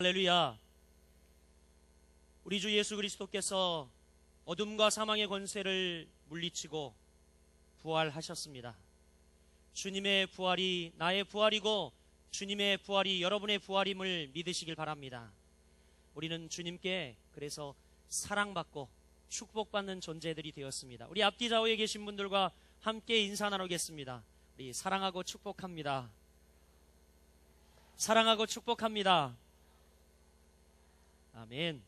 할렐루야. 우리 주 예수 그리스도께서 어둠과 사망의 권세를 물리치고 부활하셨습니다. 주님의 부활이 나의 부활이고 주님의 부활이 여러분의 부활임을 믿으시길 바랍니다. 우리는 주님께 그래서 사랑받고 축복받는 존재들이 되었습니다. 우리 앞뒤 좌우에 계신 분들과 함께 인사 나누겠습니다. 우리 사랑하고 축복합니다. 사랑하고 축복합니다. 아멘.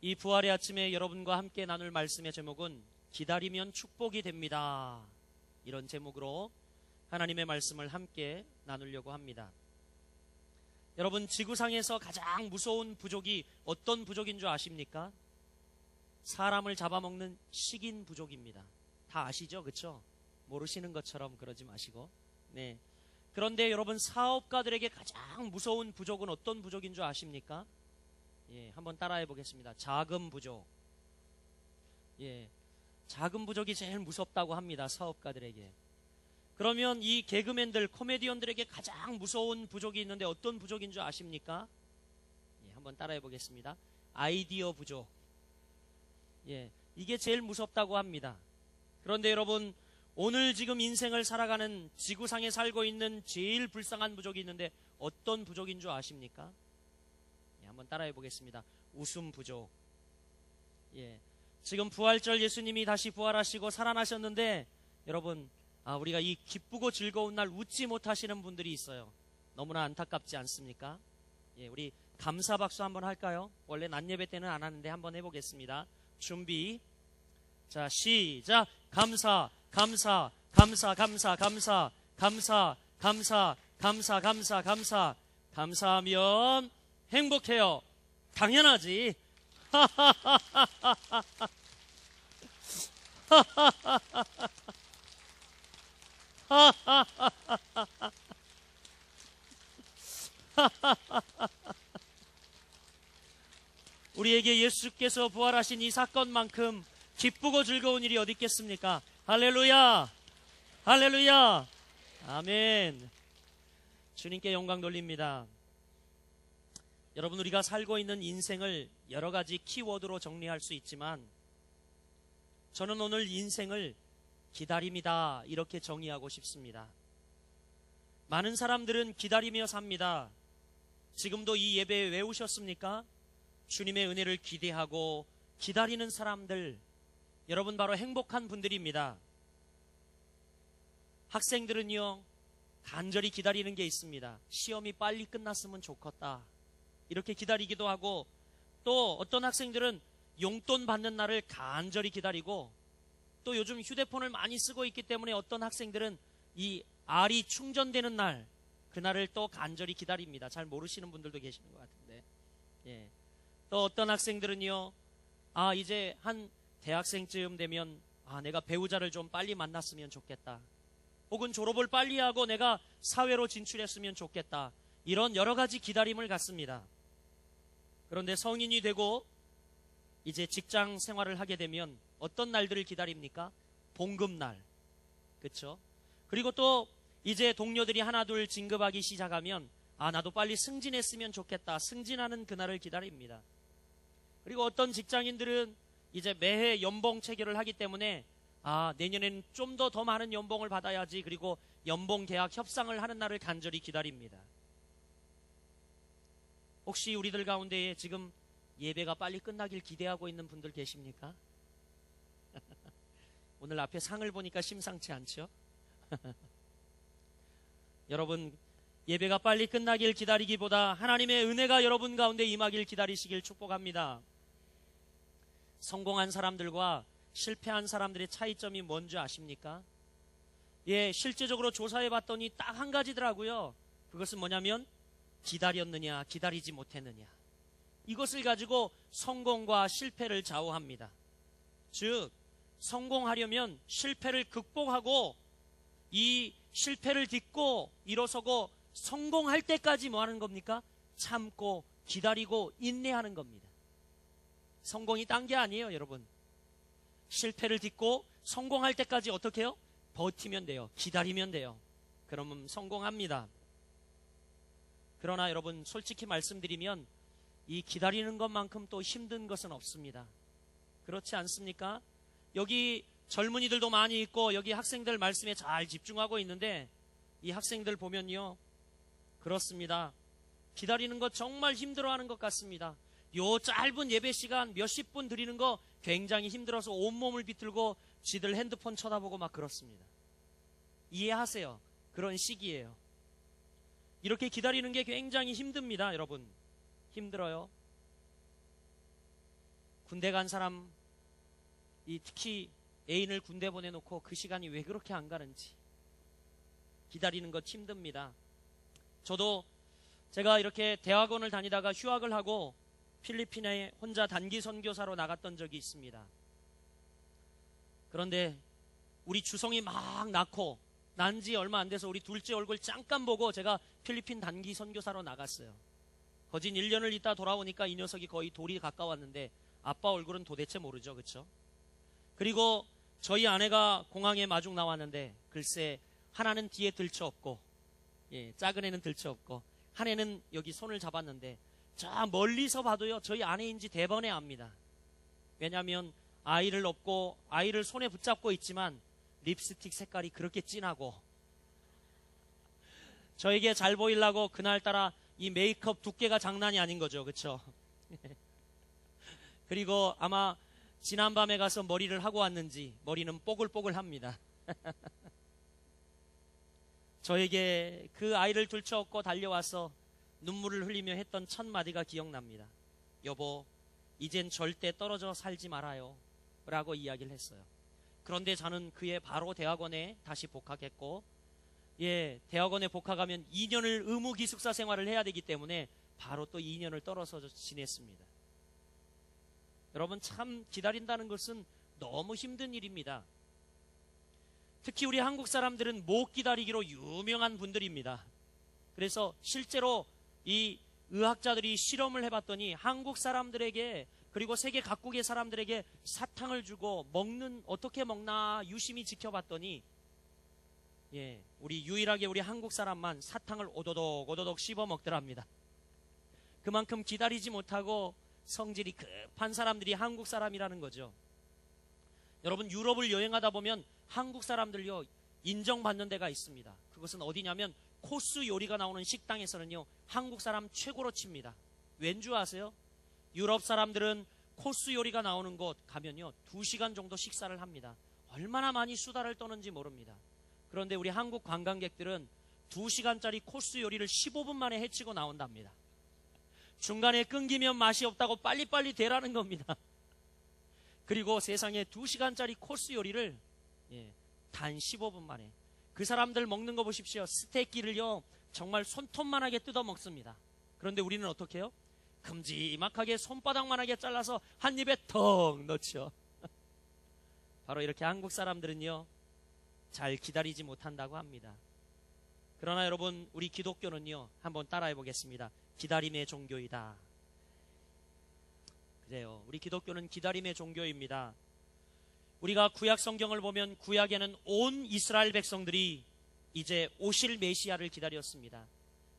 이 부활의 아침에 여러분과 함께 나눌 말씀의 제목은 기다리면 축복이 됩니다. 이런 제목으로 하나님의 말씀을 함께 나누려고 합니다. 여러분, 지구상에서 가장 무서운 부족이 어떤 부족인 줄 아십니까? 사람을 잡아먹는 식인 부족입니다. 다 아시죠? 그렇죠? 모르시는 것처럼 그러지 마시고. 네. 그런데 여러분, 사업가들에게 가장 무서운 부족은 어떤 부족인 줄 아십니까? 예, 한번 따라해 보겠습니다. 자금 부족. 예, 자금 부족이 제일 무섭다고 합니다. 사업가들에게. 그러면 이 개그맨들, 코미디언들에게 가장 무서운 부족이 있는데 어떤 부족인 줄 아십니까? 예, 한번 따라해 보겠습니다. 아이디어 부족. 예, 이게 제일 무섭다고 합니다. 그런데 여러분, 오늘 지금 인생을 살아가는 지구상에 살고 있는 제일 불쌍한 부족이 있는데 어떤 부족인 줄 아십니까? 예, 한번 따라해 보겠습니다. 웃음 부족. 예, 지금 부활절 예수님이 다시 부활하시고 살아나셨는데 여러분, 우리가 이 기쁘고 즐거운 날 웃지 못하시는 분들이 있어요. 너무나 안타깝지 않습니까? 예, 우리 감사 박수 한번 할까요? 원래 낮 예배 때는 안 하는데 한번 해보겠습니다. 준비. 자, 시작. 감사, 감사, 감사, 감사, 감사, 감사, 감사, 감사, 감사, 감사. 감사하면 행복해요. 당연하지. 우리에게 예수께서 부활하신 이 사건만큼 기쁘고 즐거운 일이 어디 있겠습니까? 할렐루야! 할렐루야! 아멘. 주님께 영광 돌립니다. 여러분, 우리가 살고 있는 인생을 여러 가지 키워드로 정리할 수 있지만 저는 오늘 인생을 기다림이다 이렇게 정의하고 싶습니다. 많은 사람들은 기다리며 삽니다. 지금도 이 예배 외우셨습니까? 주님의 은혜를 기대하고 기다리는 사람들, 여러분 바로 행복한 분들입니다. 학생들은요, 간절히 기다리는 게 있습니다. 시험이 빨리 끝났으면 좋겠다 이렇게 기다리기도 하고, 또 어떤 학생들은 용돈 받는 날을 간절히 기다리고, 또 요즘 휴대폰을 많이 쓰고 있기 때문에 어떤 학생들은 이 알이 충전되는 날, 그날을 또 간절히 기다립니다. 잘 모르시는 분들도 계시는 것 같은데. 예. 또 어떤 학생들은요, 이제 한 대학생쯤 되면 내가 배우자를 좀 빨리 만났으면 좋겠다, 혹은 졸업을 빨리 하고 내가 사회로 진출했으면 좋겠다, 이런 여러 가지 기다림을 갖습니다. 그런데 성인이 되고 이제 직장 생활을 하게 되면 어떤 날들을 기다립니까? 봉급날, 그렇죠? 그리고 또 이제 동료들이 하나둘 진급하기 시작하면 나도 빨리 승진했으면 좋겠다, 승진하는 그날을 기다립니다. 그리고 어떤 직장인들은 이제 매해 연봉 체결을 하기 때문에 내년에는 좀 더 많은 연봉을 받아야지, 그리고 연봉 계약 협상을 하는 날을 간절히 기다립니다. 혹시 우리들 가운데에 지금 예배가 빨리 끝나길 기대하고 있는 분들 계십니까? 오늘 앞에 상을 보니까 심상치 않죠? 여러분, 예배가 빨리 끝나길 기다리기보다 하나님의 은혜가 여러분 가운데 임하길 기다리시길 축복합니다. 성공한 사람들과 실패한 사람들의 차이점이 뭔지 아십니까? 예, 실제적으로 조사해 봤더니 딱 한 가지더라고요. 그것은 뭐냐면 기다렸느냐, 기다리지 못했느냐. 이것을 가지고 성공과 실패를 좌우합니다. 즉, 성공하려면 실패를 극복하고 이 실패를 딛고 일어서고 성공할 때까지 뭐 하는 겁니까? 참고 기다리고 인내하는 겁니다. 성공이 딴 게 아니에요, 여러분. 실패를 딛고 성공할 때까지 어떻게 해요? 버티면 돼요. 기다리면 돼요. 그러면 성공합니다. 그러나 여러분 솔직히 말씀드리면 이 기다리는 것만큼 또 힘든 것은 없습니다. 그렇지 않습니까? 여기 젊은이들도 많이 있고 여기 학생들 말씀에 잘 집중하고 있는데 이 학생들 보면요, 그렇습니다. 기다리는 거 정말 힘들어하는 것 같습니다. 요 짧은 예배 시간 몇십 분 드리는 거 굉장히 힘들어서 온몸을 비틀고 지들 핸드폰 쳐다보고 막 그렇습니다. 이해하세요. 그런 시기예요. 이렇게 기다리는 게 굉장히 힘듭니다. 여러분, 힘들어요. 군대 간 사람, 특히 애인을 군대 보내놓고 그 시간이 왜 그렇게 안 가는지 기다리는 것 힘듭니다. 저도 제가 이렇게 대학원을 다니다가 휴학을 하고 필리핀에 혼자 단기 선교사로 나갔던 적이 있습니다. 그런데 우리 주성이 막 낳고 난 지 얼마 안 돼서 우리 둘째 얼굴 잠깐 보고 제가 필리핀 단기 선교사로 나갔어요. 거진 1년을 있다 돌아오니까 이 녀석이 거의 돌이 가까웠는데 아빠 얼굴은 도대체 모르죠. 그렇죠? 그리고 저희 아내가 공항에 마중 나왔는데 글쎄 하나는 뒤에 들쳐업고 작은 애는 들쳐업고 한 애는 여기 손을 잡았는데 저 멀리서 봐도요 저희 아내인지 대번에 압니다. 왜냐하면 아이를 업고 아이를 손에 붙잡고 있지만 립스틱 색깔이 그렇게 진하고 저에게 잘 보이려고 그날따라 이 메이크업 두께가 장난이 아닌 거죠. 그렇죠? 그리고 아마 지난밤에 가서 머리를 하고 왔는지 머리는 뽀글뽀글합니다. 저에게 그 아이를 들쳐업고 달려와서 눈물을 흘리며 했던 첫 마디가 기억납니다. 여보, 이젠 절대 떨어져 살지 말아요 라고 이야기를 했어요. 그런데 저는 그해 바로 대학원에 다시 복학했고 대학원에 복학하면 2년을 의무 기숙사 생활을 해야 되기 때문에 바로 또 2년을 떨어져 지냈습니다. 여러분, 참 기다린다는 것은 너무 힘든 일입니다. 특히 우리 한국 사람들은 못 기다리기로 유명한 분들입니다. 그래서 실제로 이 의학자들이 실험을 해봤더니 한국 사람들에게 그리고 세계 각국의 사람들에게 사탕을 주고 어떻게 먹나 유심히 지켜봤더니 유일하게 우리 한국 사람만 사탕을 오도독 씹어 먹더랍니다. 그만큼 기다리지 못하고 성질이 급한 사람들이 한국 사람이라는 거죠. 여러분, 유럽을 여행하다 보면 한국 사람들요 인정받는 데가 있습니다. 그것은 어디냐면 코스 요리가 나오는 식당에서는요 한국 사람 최고로 칩니다. 왠 줄 아세요? 유럽 사람들은 코스 요리가 나오는 곳 가면요 2시간 정도 식사를 합니다. 얼마나 많이 수다를 떠는지 모릅니다. 그런데 우리 한국 관광객들은 2시간짜리 코스 요리를 15분 만에 해치고 나온답니다. 중간에 끊기면 맛이 없다고 빨리빨리 대라는 겁니다. 그리고 세상에 2시간짜리 코스 요리를 단 15분 만에, 그 사람들 먹는 거 보십시오. 스테이크를요 정말 손톱만하게 뜯어 먹습니다. 그런데 우리는 어떻게 해요? 큼지막하게 손바닥만하게 잘라서 한 입에 턱 넣죠. 바로 이렇게 한국 사람들은요 잘 기다리지 못한다고 합니다. 그러나 여러분, 우리 기독교는요 한번 따라해 보겠습니다. 기다림의 종교이다. 그래요, 우리 기독교는 기다림의 종교입니다. 우리가 구약 성경을 보면 구약에는 온 이스라엘 백성들이 이제 오실 메시아를 기다렸습니다.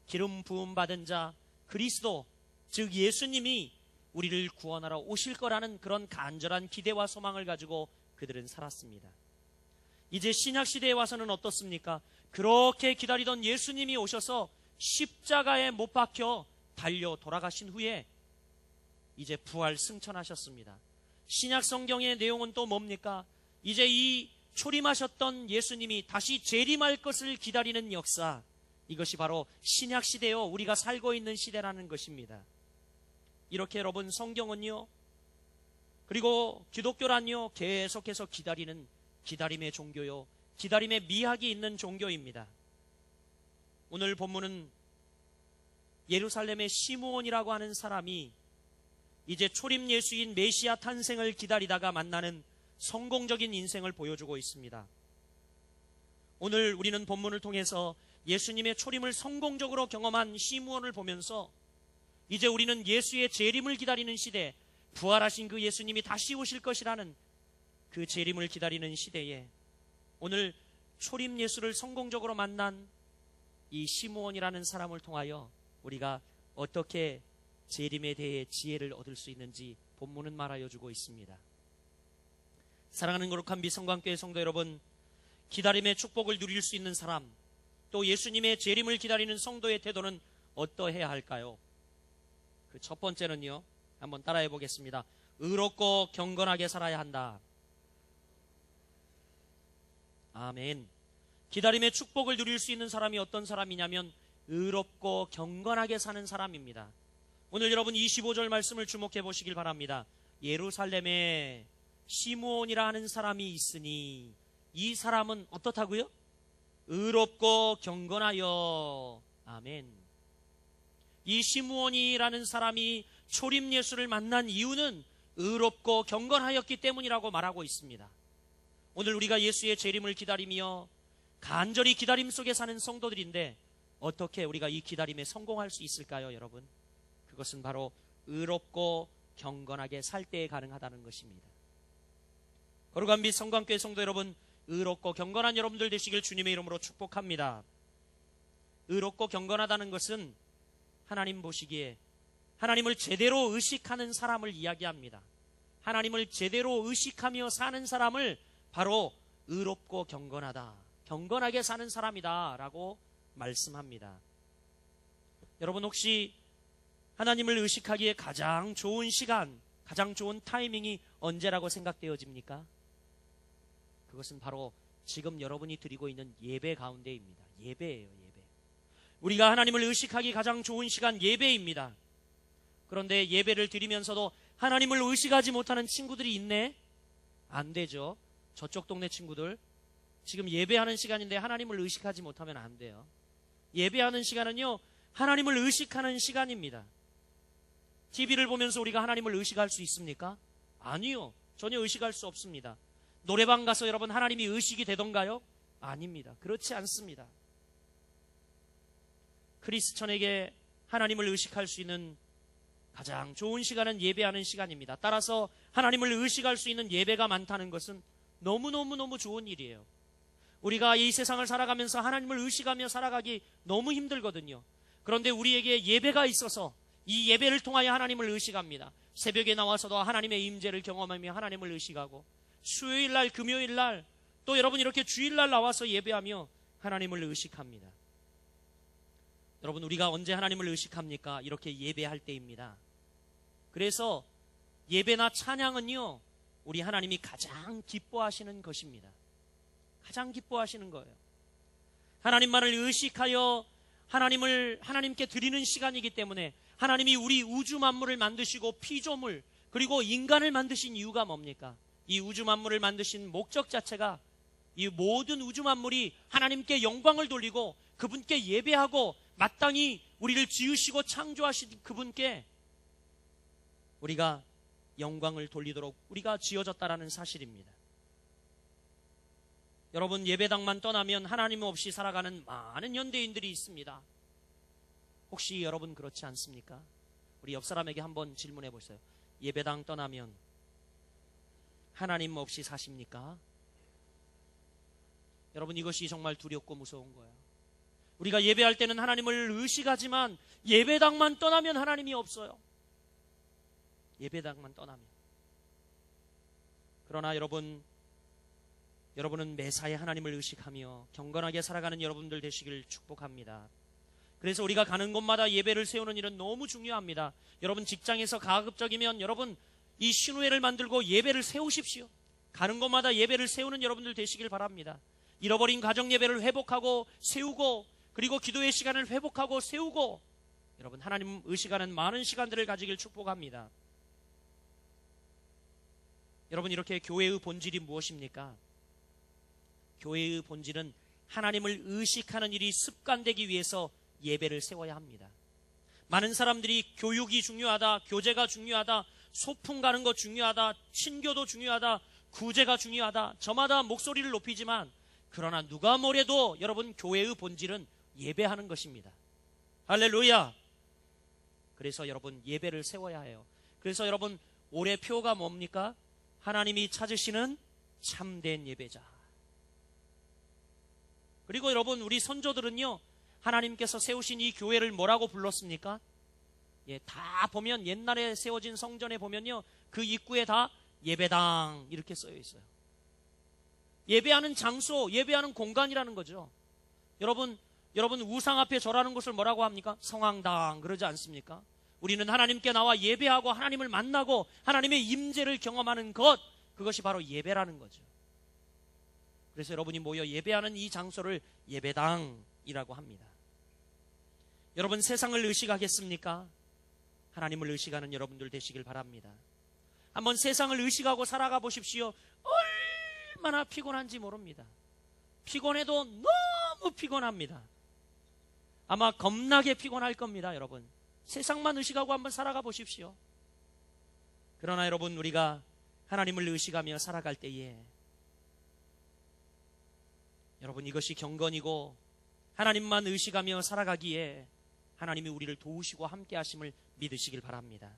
기름 부음 받은 자 그리스도, 즉 예수님이 우리를 구원하러 오실 거라는 그런 간절한 기대와 소망을 가지고 그들은 살았습니다. 이제 신약시대에 와서는 어떻습니까? 그렇게 기다리던 예수님이 오셔서 십자가에 못 박혀 달려 돌아가신 후에 이제 부활 승천하셨습니다. 신약 성경의 내용은 또 뭡니까? 이제 이 초림하셨던 예수님이 다시 재림할 것을 기다리는 역사, 이것이 바로 신약시대요 우리가 살고 있는 시대라는 것입니다. 이렇게 여러분, 성경은요 그리고 기독교란요 계속해서 기다리는 기다림의 종교요, 기다림의 미학이 있는 종교입니다. 오늘 본문은 예루살렘의 시므온이라고 하는 사람이 이제 초림 예수인 메시아 탄생을 기다리다가 만나는 성공적인 인생을 보여주고 있습니다. 오늘 우리는 본문을 통해서 예수님의 초림을 성공적으로 경험한 시므온을 보면서 이제 우리는 예수의 재림을 기다리는 시대, 부활하신 그 예수님이 다시 오실 것이라는 그 재림을 기다리는 시대에 오늘 초림 예수를 성공적으로 만난 이 시므온이라는 사람을 통하여 우리가 어떻게 재림에 대해 지혜를 얻을 수 있는지 본문은 말하여 주고 있습니다. 사랑하는 거룩한 비성관교회 성도 여러분, 기다림의 축복을 누릴 수 있는 사람, 또 예수님의 재림을 기다리는 성도의 태도는 어떠해야 할까요? 그 첫 번째는요, 한번 따라해 보겠습니다. 의롭고 경건하게 살아야 한다. 아멘. 기다림의 축복을 누릴 수 있는 사람이 어떤 사람이냐면 의롭고 경건하게 사는 사람입니다. 오늘 여러분 25절 말씀을 주목해 보시길 바랍니다. 예루살렘에 시므온이라 하는 사람이 있으니 이 사람은 어떻다고요? 의롭고 경건하여. 아멘. 이 시므온이라는 사람이 초림 예수를 만난 이유는 의롭고 경건하였기 때문이라고 말하고 있습니다. 오늘 우리가 예수의 재림을 기다리며 간절히 기다림 속에 사는 성도들인데 어떻게 우리가 이 기다림에 성공할 수 있을까요, 여러분? 그것은 바로 의롭고 경건하게 살 때에 가능하다는 것입니다. 거룩한 빛 성광교회 성도 여러분, 의롭고 경건한 여러분들 되시길 주님의 이름으로 축복합니다. 의롭고 경건하다는 것은 하나님 보시기에 하나님을 제대로 의식하는 사람을 이야기합니다. 하나님을 제대로 의식하며 사는 사람을 바로 의롭고 경건하다, 경건하게 사는 사람이다 라고 말씀합니다. 여러분 혹시 하나님을 의식하기에 가장 좋은 시간, 가장 좋은 타이밍이 언제라고 생각되어집니까? 그것은 바로 지금 여러분이 드리고 있는 예배 가운데입니다. 예배예요, 예배. 우리가 하나님을 의식하기 가장 좋은 시간 예배입니다. 그런데 예배를 드리면서도 하나님을 의식하지 못하는 친구들이 있네? 안 되죠. 저쪽 동네 친구들, 지금 예배하는 시간인데 하나님을 의식하지 못하면 안 돼요. 예배하는 시간은요, 하나님을 의식하는 시간입니다. TV를 보면서 우리가 하나님을 의식할 수 있습니까? 아니요. 전혀 의식할 수 없습니다. 노래방 가서 여러분 하나님이 의식이 되던가요? 아닙니다. 그렇지 않습니다. 크리스천에게 하나님을 의식할 수 있는 가장 좋은 시간은 예배하는 시간입니다. 따라서 하나님을 의식할 수 있는 예배가 많다는 것은 너무너무너무 좋은 일이에요. 우리가 이 세상을 살아가면서 하나님을 의식하며 살아가기 너무 힘들거든요. 그런데 우리에게 예배가 있어서 이 예배를 통하여 하나님을 의식합니다. 새벽에 나와서도 하나님의 임재를 경험하며 하나님을 의식하고, 수요일날, 금요일날, 또 여러분 이렇게 주일날 나와서 예배하며 하나님을 의식합니다. 여러분 우리가 언제 하나님을 의식합니까? 이렇게 예배할 때입니다. 그래서 예배나 찬양은요, 우리 하나님이 가장 기뻐하시는 것입니다. 가장 기뻐하시는 거예요. 하나님만을 의식하여 하나님께 드리는 시간이기 때문에 하나님이 우리 우주 만물을 만드시고 피조물 그리고 인간을 만드신 이유가 뭡니까? 이 우주 만물을 만드신 목적 자체가 이 모든 우주 만물이 하나님께 영광을 돌리고 그분께 예배하고 마땅히 우리를 지으시고 창조하신 그분께 우리가 영광을 돌리도록 우리가 지어졌다라는 사실입니다. 여러분 예배당만 떠나면 하나님 없이 살아가는 많은 현대인들이 있습니다. 혹시 여러분 그렇지 않습니까? 우리 옆 사람에게 한번 질문해 보세요. 예배당 떠나면 하나님 없이 사십니까? 여러분 이것이 정말 두렵고 무서운 거예요. 우리가 예배할 때는 하나님을 의식하지만 예배당만 떠나면 하나님이 없어요. 예배당만 떠나면. 그러나 여러분은 매사에 하나님을 의식하며 경건하게 살아가는 여러분들 되시길 축복합니다. 그래서 우리가 가는 곳마다 예배를 세우는 일은 너무 중요합니다. 여러분 직장에서 가급적이면 여러분 이 신우회를 만들고 예배를 세우십시오. 가는 곳마다 예배를 세우는 여러분들 되시길 바랍니다. 잃어버린 가정 예배를 회복하고 세우고, 그리고 기도의 시간을 회복하고 세우고, 여러분 하나님 의식하는 많은 시간들을 가지길 축복합니다. 여러분 이렇게 교회의 본질이 무엇입니까? 교회의 본질은 하나님을 의식하는 일이 습관되기 위해서 예배를 세워야 합니다. 많은 사람들이 교육이 중요하다, 교제가 중요하다, 소풍 가는 거 중요하다, 친교도 중요하다, 구제가 중요하다, 저마다 목소리를 높이지만 그러나 누가 뭐래도 여러분 교회의 본질은 예배하는 것입니다. 할렐루야. 그래서 여러분 예배를 세워야 해요. 그래서 여러분 올해 표가 뭡니까? 하나님이 찾으시는 참된 예배자. 그리고 여러분 우리 선조들은요 하나님께서 세우신 이 교회를 뭐라고 불렀습니까? 예, 다 보면 옛날에 세워진 성전에 보면요, 그 입구에 다 예배당 이렇게 써여 있어요. 예배하는 장소, 예배하는 공간이라는 거죠. 여러분 우상 앞에 절하는 곳을 뭐라고 합니까? 성황당 그러지 않습니까? 우리는 하나님께 나와 예배하고 하나님을 만나고 하나님의 임재를 경험하는 것, 그것이 바로 예배라는 거죠. 그래서 여러분이 모여 예배하는 이 장소를 예배당이라고 합니다. 여러분, 세상을 의식하겠습니까? 하나님을 의식하는 여러분들 되시길 바랍니다. 한번 세상을 의식하고 살아가 보십시오. 얼마나 피곤한지 모릅니다. 피곤해도 너무 피곤합니다. 아마 겁나게 피곤할 겁니다. 여러분, 세상만 의식하고 한번 살아가 보십시오. 그러나 여러분, 우리가 하나님을 의식하며 살아갈 때에 여러분, 이것이 경건이고 하나님만 의식하며 살아가기에 하나님이 우리를 도우시고 함께 하심을 믿으시길 바랍니다.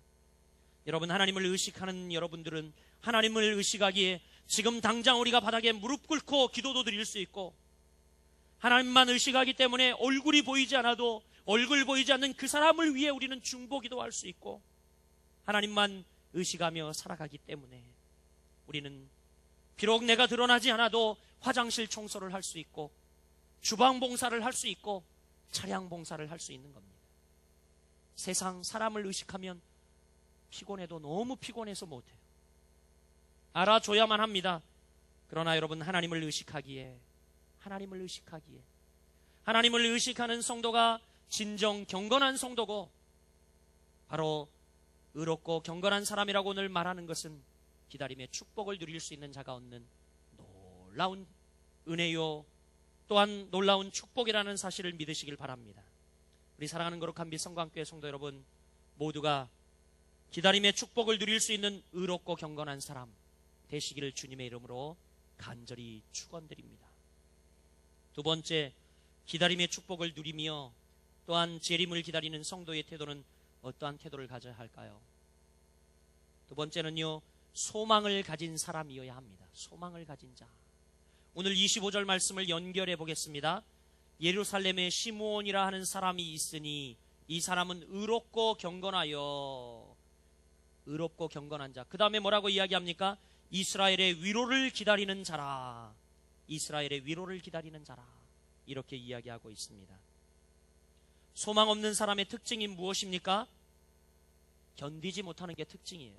여러분, 하나님을 의식하는 여러분들은 하나님을 의식하기에 지금 당장 우리가 바닥에 무릎 꿇고 기도도 드릴 수 있고, 하나님만 의식하기 때문에 얼굴이 보이지 않아도 얼굴 보이지 않는 그 사람을 위해 우리는 중보기도 할 수 있고, 하나님만 의식하며 살아가기 때문에 우리는 비록 내가 드러나지 않아도 화장실 청소를 할 수 있고, 주방 봉사를 할 수 있고, 차량 봉사를 할 수 있는 겁니다. 세상 사람을 의식하면 피곤해도 너무 피곤해서 못해요. 알아줘야만 합니다. 그러나 여러분, 하나님을 의식하기에 하나님을 의식하는 성도가 진정 경건한 성도고, 바로 의롭고 경건한 사람이라고 오늘 말하는 것은 기다림의 축복을 누릴 수 있는 자가 얻는 놀라운 은혜요, 또한 놀라운 축복이라는 사실을 믿으시길 바랍니다. 우리 사랑하는 거룩한 빛 성광교회 성도 여러분, 모두가 기다림의 축복을 누릴 수 있는 의롭고 경건한 사람 되시기를 주님의 이름으로 간절히 축원드립니다. 두 번째, 기다림의 축복을 누리며 또한 재림을 기다리는 성도의 태도는 어떠한 태도를 가져야 할까요? 두 번째는요, 소망을 가진 사람이어야 합니다. 소망을 가진 자. 오늘 25절 말씀을 연결해 보겠습니다. 예루살렘에 시므온이라 하는 사람이 있으니 이 사람은 의롭고 경건하여, 의롭고 경건한 자. 그 다음에 뭐라고 이야기합니까? 이스라엘의 위로를 기다리는 자라. 이스라엘의 위로를 기다리는 자라. 이렇게 이야기하고 있습니다. 소망 없는 사람의 특징이 무엇입니까? 견디지 못하는 게 특징이에요.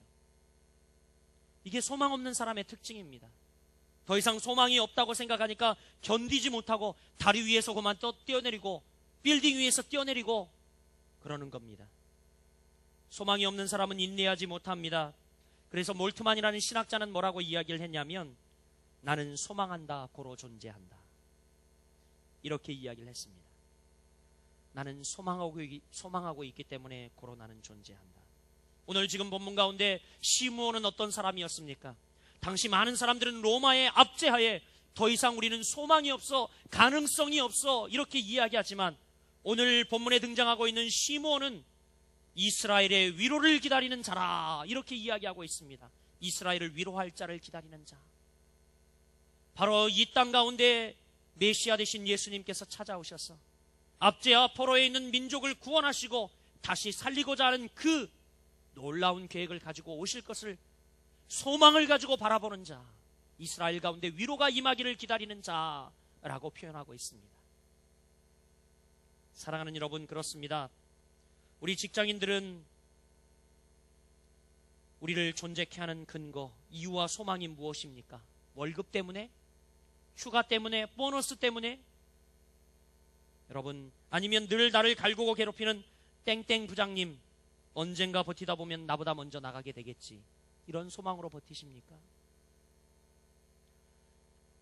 이게 소망 없는 사람의 특징입니다. 더 이상 소망이 없다고 생각하니까 견디지 못하고 다리 위에서 그만 뛰어내리고 빌딩 위에서 뛰어내리고 그러는 겁니다. 소망이 없는 사람은 인내하지 못합니다. 그래서 몰트만이라는 신학자는 뭐라고 이야기를 했냐면, 나는 소망한다 고로 존재한다, 이렇게 이야기를 했습니다. 나는 소망하고 있기 때문에 고로 나는 존재한다. 오늘 지금 본문 가운데 시므온은 어떤 사람이었습니까? 당시 많은 사람들은 로마의 압제하에 더 이상 우리는 소망이 없어, 가능성이 없어, 이렇게 이야기하지만 오늘 본문에 등장하고 있는 시므온은 이스라엘의 위로를 기다리는 자라, 이렇게 이야기하고 있습니다. 이스라엘을 위로할 자를 기다리는 자. 바로 이 땅 가운데 메시아 되신 예수님께서 찾아오셔서 압제와 포로에 있는 민족을 구원하시고 다시 살리고자 하는 그 놀라운 계획을 가지고 오실 것을 소망을 가지고 바라보는 자, 이스라엘 가운데 위로가 임하기를 기다리는 자라고 표현하고 있습니다. 사랑하는 여러분, 그렇습니다. 우리 직장인들은 우리를 존재케 하는 근거, 이유와 소망이 무엇입니까? 월급 때문에? 휴가 때문에? 보너스 때문에? 여러분, 아니면 늘 나를 갈구고 괴롭히는 땡땡 부장님, 언젠가 버티다 보면 나보다 먼저 나가게 되겠지, 이런 소망으로 버티십니까?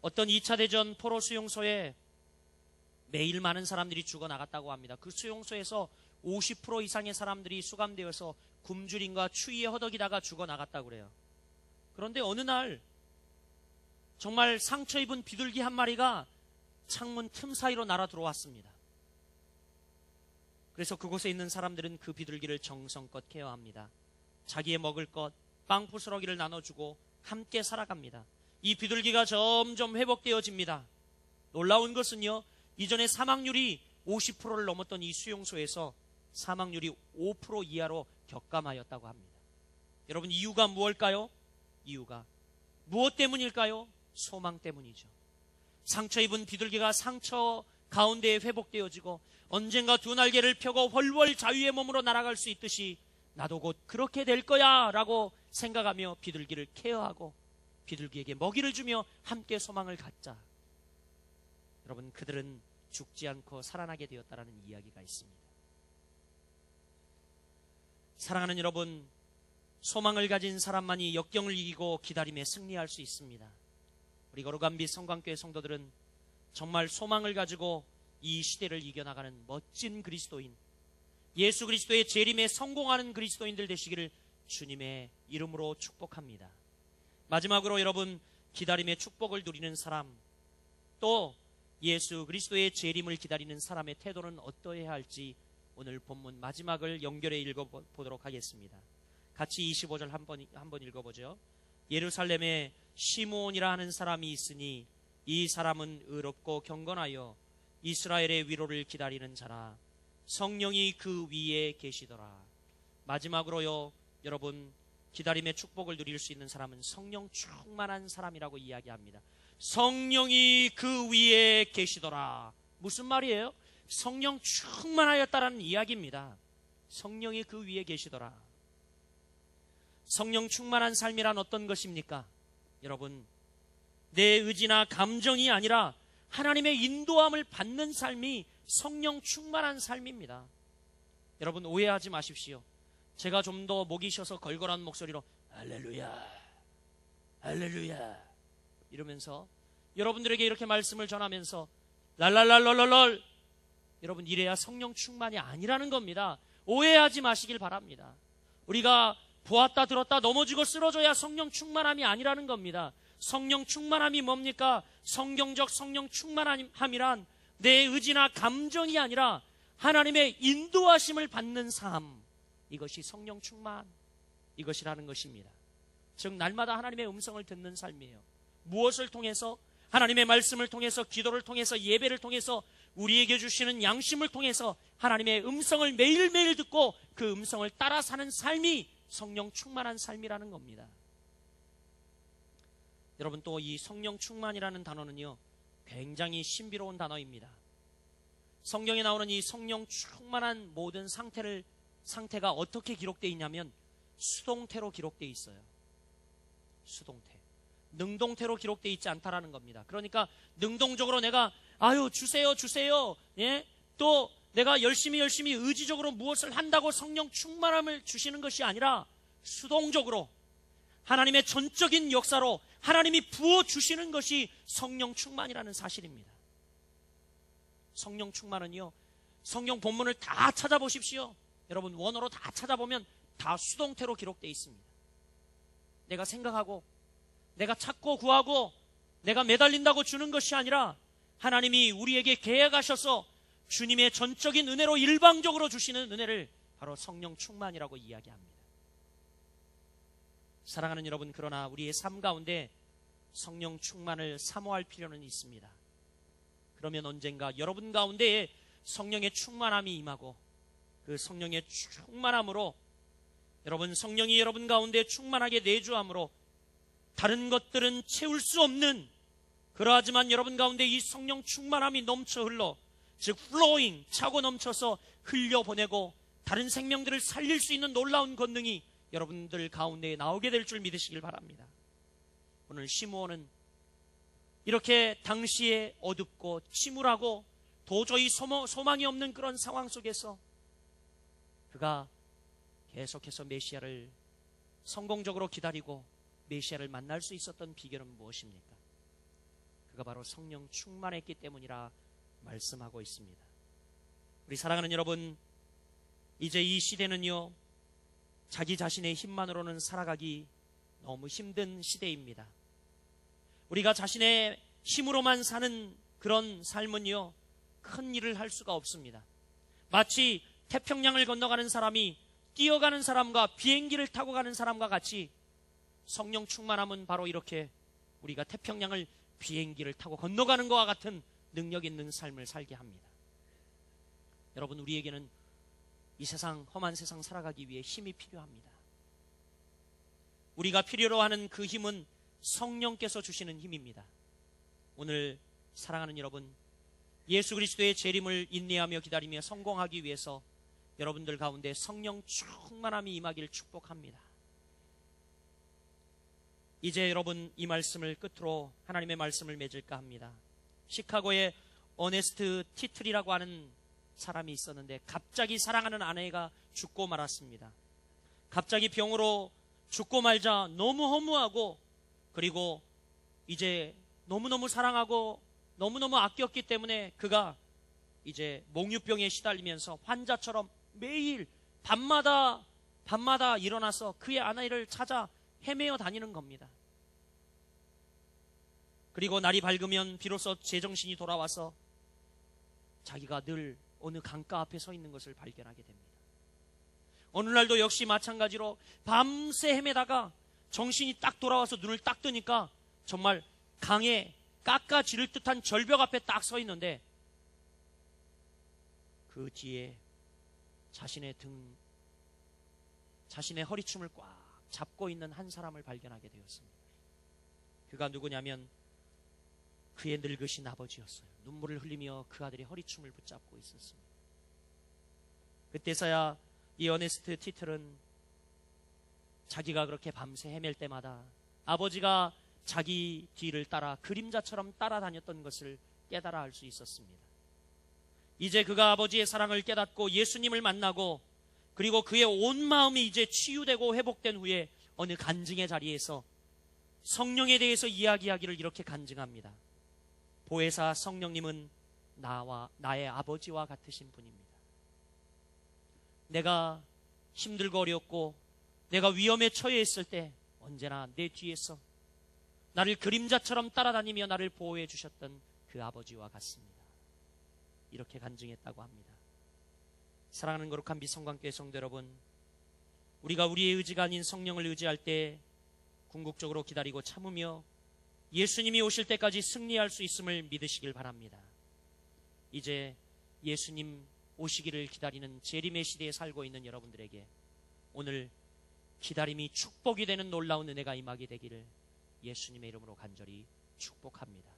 어떤 2차 대전 포로 수용소에 매일 많은 사람들이 죽어나갔다고 합니다. 그 수용소에서 50% 이상의 사람들이 수감되어서 굶주림과 추위에 허덕이다가 죽어나갔다고 그래요. 그런데 어느 날 정말 상처 입은 비둘기 한 마리가 창문 틈 사이로 날아 들어왔습니다. 그래서 그곳에 있는 사람들은 그 비둘기를 정성껏 케어합니다. 자기의 먹을 것, 빵 부스러기를 나눠주고 함께 살아갑니다. 이 비둘기가 점점 회복되어집니다. 놀라운 것은요, 이전에 사망률이 50%를 넘었던 이 수용소에서 사망률이 5% 이하로 격감하였다고 합니다. 여러분, 이유가 무엇일까요? 이유가 무엇 때문일까요? 소망 때문이죠. 상처 입은 비둘기가 상처 가운데에 회복되어지고 언젠가 두 날개를 펴고 훨훨 자유의 몸으로 날아갈 수 있듯이 나도 곧 그렇게 될 거야 라고 생각하며 비둘기를 케어하고 비둘기에게 먹이를 주며 함께 소망을 갖자. 여러분, 그들은 죽지 않고 살아나게 되었다라는 이야기가 있습니다. 사랑하는 여러분, 소망을 가진 사람만이 역경을 이기고 기다림에 승리할 수 있습니다. 우리 거룩한빛 성광교회 성도들은 정말 소망을 가지고 이 시대를 이겨나가는 멋진 그리스도인, 예수 그리스도의 재림에 성공하는 그리스도인들 되시기를 주님의 이름으로 축복합니다. 마지막으로 여러분, 기다림의 축복을 누리는 사람, 또 예수 그리스도의 재림을 기다리는 사람의 태도는 어떠해야 할지 오늘 본문 마지막을 연결해 읽어보도록 하겠습니다. 같이 25절 한번 읽어보죠. 예루살렘에 시므온이라 하는 사람이 있으니 이 사람은 의롭고 경건하여 이스라엘의 위로를 기다리는 자라. 성령이 그 위에 계시더라. 마지막으로요, 여러분, 기다림의 축복을 누릴 수 있는 사람은 성령 충만한 사람이라고 이야기합니다. 성령이 그 위에 계시더라. 무슨 말이에요? 성령 충만하였다라는 이야기입니다. 성령이 그 위에 계시더라. 성령 충만한 삶이란 어떤 것입니까? 여러분, 내 의지나 감정이 아니라 하나님의 인도함을 받는 삶이 성령 충만한 삶입니다. 여러분, 오해하지 마십시오. 제가 좀 더 목이 쉬어서 걸걸한 목소리로 할렐루야, 할렐루야 이러면서 여러분들에게 이렇게 말씀을 전하면서 랄랄랄랄랄, 여러분, 이래야 성령 충만이 아니라는 겁니다. 오해하지 마시길 바랍니다. 우리가 보았다 들었다 넘어지고 쓰러져야 성령 충만함이 아니라는 겁니다. 성령 충만함이 뭡니까? 성경적 성령 충만함이란 내 의지나 감정이 아니라 하나님의 인도하심을 받는 삶, 이것이 성령 충만, 이것이라는 것입니다. 즉, 날마다 하나님의 음성을 듣는 삶이에요. 무엇을 통해서? 하나님의 말씀을 통해서, 기도를 통해서, 예배를 통해서, 우리에게 주시는 양심을 통해서 하나님의 음성을 매일매일 듣고 그 음성을 따라 사는 삶이 성령 충만한 삶이라는 겁니다. 여러분, 또 이 성령 충만이라는 단어는요, 굉장히 신비로운 단어입니다. 성경에 나오는 이 성령 충만한 모든 상태가 어떻게 기록되어 있냐면 수동태로 기록되어 있어요. 수동태. 능동태로 기록되어 있지 않다라는 겁니다. 그러니까 능동적으로 내가 주세요 예? 또 내가 열심히 의지적으로 무엇을 한다고 성령 충만함을 주시는 것이 아니라 수동적으로 하나님의 전적인 역사로 하나님이 부어주시는 것이 성령 충만이라는 사실입니다. 성령 충만은요, 성경 본문을 다 찾아보십시오. 여러분, 원어로 다 찾아보면 다 수동태로 기록되어 있습니다. 내가 생각하고 내가 찾고 구하고 내가 매달린다고 주는 것이 아니라 하나님이 우리에게 계획하셔서 주님의 전적인 은혜로 일방적으로 주시는 은혜를 바로 성령 충만이라고 이야기합니다. 사랑하는 여러분, 그러나 우리의 삶 가운데 성령 충만을 사모할 필요는 있습니다. 그러면 언젠가 여러분 가운데에 성령의 충만함이 임하고 그 성령의 충만함으로 여러분, 성령이 여러분 가운데 충만하게 내주함으로 다른 것들은 채울 수 없는, 그러하지만 여러분 가운데 이 성령 충만함이 넘쳐 흘러, 즉 flowing, 차고 넘쳐서 흘려보내고 다른 생명들을 살릴 수 있는 놀라운 권능이 여러분들 가운데 나오게 될 줄 믿으시길 바랍니다. 오늘 시므온은 이렇게 당시에 어둡고 침울하고 도저히 소망이 없는 그런 상황 속에서 그가 계속해서 메시아를 성공적으로 기다리고 메시아를 만날 수 있었던 비결은 무엇입니까? 그가 바로 성령 충만했기 때문이라 말씀하고 있습니다. 우리 사랑하는 여러분, 이제 이 시대는요, 자기 자신의 힘만으로는 살아가기 너무 힘든 시대입니다. 우리가 자신의 힘으로만 사는 그런 삶은요, 큰 일을 할 수가 없습니다. 마치 태평양을 건너가는 사람이 뛰어가는 사람과 비행기를 타고 가는 사람과 같이 성령 충만함은 바로 이렇게 우리가 태평양을 비행기를 타고 건너가는 것과 같은 능력 있는 삶을 살게 합니다. 여러분, 우리에게는 이 세상, 험한 세상 살아가기 위해 힘이 필요합니다. 우리가 필요로 하는 그 힘은 성령께서 주시는 힘입니다. 오늘 사랑하는 여러분, 예수 그리스도의 재림을 인내하며 기다리며 성공하기 위해서 여러분들 가운데 성령 충만함이 임하기를 축복합니다. 이제 여러분, 이 말씀을 끝으로 하나님의 말씀을 맺을까 합니다. 시카고에 어네스트 티틀이라고 하는 사람이 있었는데 갑자기 사랑하는 아내가 죽고 말았습니다. 갑자기 병으로 죽고 말자 너무 허무하고, 그리고 이제 너무너무 사랑하고 너무너무 아꼈기 때문에 그가 이제 몽유병에 시달리면서 환자처럼 매일 밤마다 일어나서 그의 아내를 찾아 헤매어 다니는 겁니다. 그리고 날이 밝으면 비로소 제정신이 돌아와서 자기가 늘 어느 강가 앞에 서 있는 것을 발견하게 됩니다. 어느 날도 역시 마찬가지로 밤새 헤매다가 정신이 딱 돌아와서 눈을 딱 뜨니까 정말 강에 깎아지를 듯한 절벽 앞에 딱 서 있는데 그 뒤에 자신의 허리춤을 꽉 잡고 있는 한 사람을 발견하게 되었습니다. 그가 누구냐면 그의 늙으신 아버지였어요. 눈물을 흘리며 그 아들이 허리춤을 붙잡고 있었습니다. 그때서야 이 어네스트 티틀은 자기가 그렇게 밤새 헤맬 때마다 아버지가 자기 뒤를 따라 그림자처럼 따라다녔던 것을 깨달아 알 수 있었습니다. 이제 그가 아버지의 사랑을 깨닫고 예수님을 만나고, 그리고 그의 온 마음이 이제 치유되고 회복된 후에 어느 간증의 자리에서 성령에 대해서 이야기하기를 이렇게 간증합니다. 보혜사 성령님은 나의 아버지와 같으신 분입니다. 내가 힘들고 어렵고 내가 위험에 처해 있을 때 언제나 내 뒤에서 나를 그림자처럼 따라다니며 나를 보호해 주셨던 그 아버지와 같습니다. 이렇게 간증했다고 합니다. 사랑하는 거룩한 빛성광교회 성도 여러분, 우리가 우리의 의지가 아닌 성령을 의지할 때 궁극적으로 기다리고 참으며 예수님이 오실 때까지 승리할 수 있음을 믿으시길 바랍니다. 이제 예수님 오시기를 기다리는 재림의 시대에 살고 있는 여러분들에게 오늘 기다림이 축복이 되는 놀라운 은혜가 임하게 되기를 예수님의 이름으로 간절히 축복합니다.